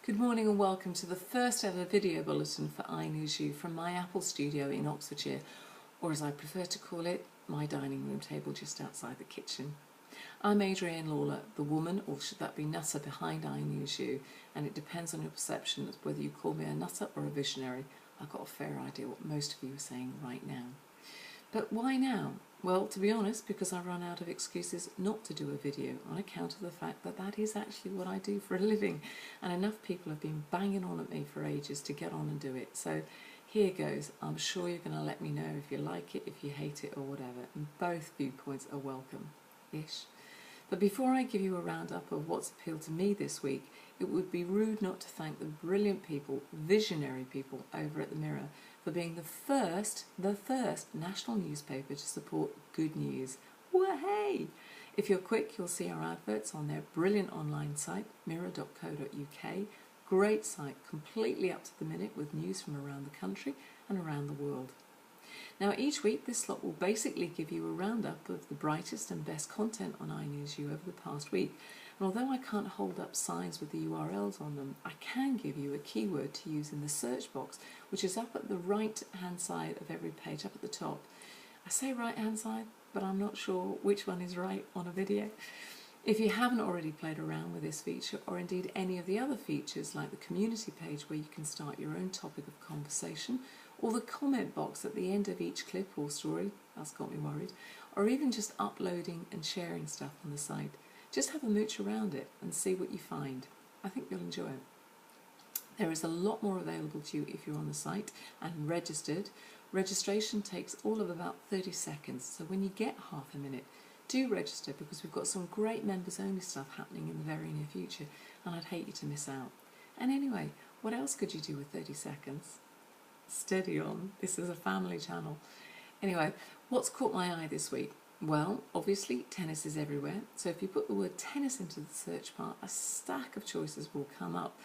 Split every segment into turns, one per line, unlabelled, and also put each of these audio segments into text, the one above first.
Good morning and welcome to the first ever video bulletin for INewsU from my Apple studio in Oxfordshire, or as I prefer to call it, my dining room table just outside the kitchen. I'm Adrienne Lawler, the woman, or should that be nutter, behind INewsU, and it depends on your perception as whether you call me a nutter or a visionary. I've got a fair idea what most of you are saying right now. But why now? Well, to be honest, because I run out of excuses not to do a video on account of the fact that that is actually what I do for a living, and enough people have been banging on at me for ages to get on and do it. So here goes. I'm sure you're going to let me know if you like it, if you hate it or whatever, and both viewpoints are welcome-ish. But before I give you a roundup of what's appealed to me this week, it would be rude not to thank the brilliant people, visionary people over at the Mirror for being the first national newspaper to support good news. Wahey! If you're quick, you'll see our adverts on their brilliant online site, mirror.co.uk. Great site, completely up to the minute with news from around the country and around the world. Now each week this slot will basically give you a roundup of the brightest and best content on INewsU over the past week, and although I can't hold up signs with the URLs on them, I can give you a keyword to use in the search box, which is up at the right hand side of every page, up at the top. I say right hand side, but I'm not sure which one is right on a video. If you haven't already played around with this feature, or indeed any of the other features like the community page where you can start your own topic of conversation, or the comment box at the end of each clip or story, that's got me worried, or even just uploading and sharing stuff on the site, just have a mooch around it and see what you find. I think you'll enjoy it. There is a lot more available to you if you're on the site and registered. Registration takes all of about 30 seconds, so when you get half a minute, do register, because we've got some great members only stuff happening in the very near future and I'd hate you to miss out. And anyway, what else could you do with 30 seconds? Steady on, this is a family channel. Anyway, what's caught my eye this week? Well, obviously tennis is everywhere, so if you put the word tennis into the search bar, a stack of choices will come up,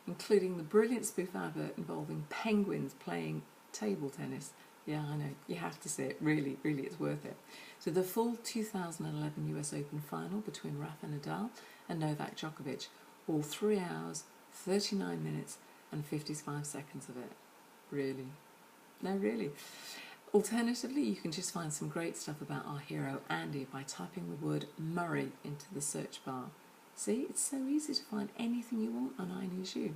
including the brilliant spoof advert involving penguins playing table tennis. Yeah, I know, you have to see it, really, it's worth it. So the full 2011 US Open final between Rafa Nadal and Novak Djokovic, all 3 hours, 39 minutes and 55 seconds of it. Really? No, really. Alternatively, you can just find some great stuff about our hero Andy by typing the word Murray into the search bar. See, it's so easy to find anything you want on INewsU.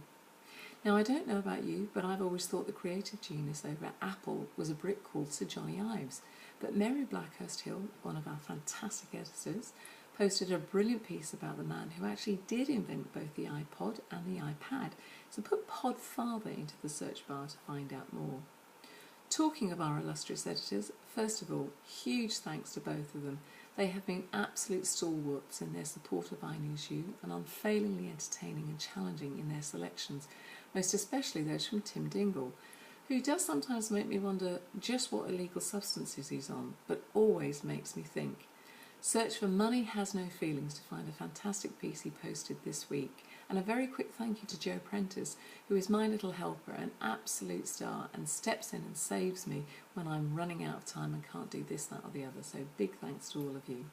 Now, I don't know about you, but I've always thought the creative genius over at Apple was a Brit called Sir Johnny Ives. But Mary Blackhurst Hill, one of our fantastic editors, posted a brilliant piece about the man who actually did invent both the iPod and the iPad. So put Podfather into the search bar to find out more. Talking of our illustrious editors, first of all, huge thanks to both of them. They have been absolute stalwarts in their support of INewsU and unfailingly entertaining and challenging in their selections, most especially those from Tim Dingle, who does sometimes make me wonder just what illegal substances he's on, but always makes me think. Search for Money Has No Feelings to find a fantastic piece he posted this week, and a very quick thank you to Joe Prentice, who is my little helper, an absolute star, and steps in and saves me when I'm running out of time and can't do this, that or the other, so big thanks to all of you.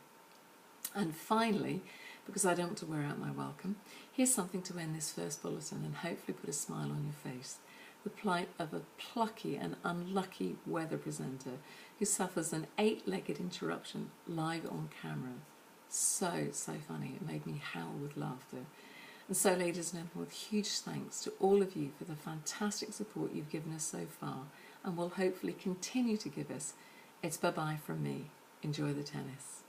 And finally, because I don't want to wear out my welcome, here's something to end this first bulletin and hopefully put a smile on your face. The plight of a plucky and unlucky weather presenter who suffers an 8-legged interruption live on camera. So funny, it made me howl with laughter. And so, ladies and gentlemen, with huge thanks to all of you for the fantastic support you've given us so far and will hopefully continue to give us, it's bye-bye from me. Enjoy the tennis.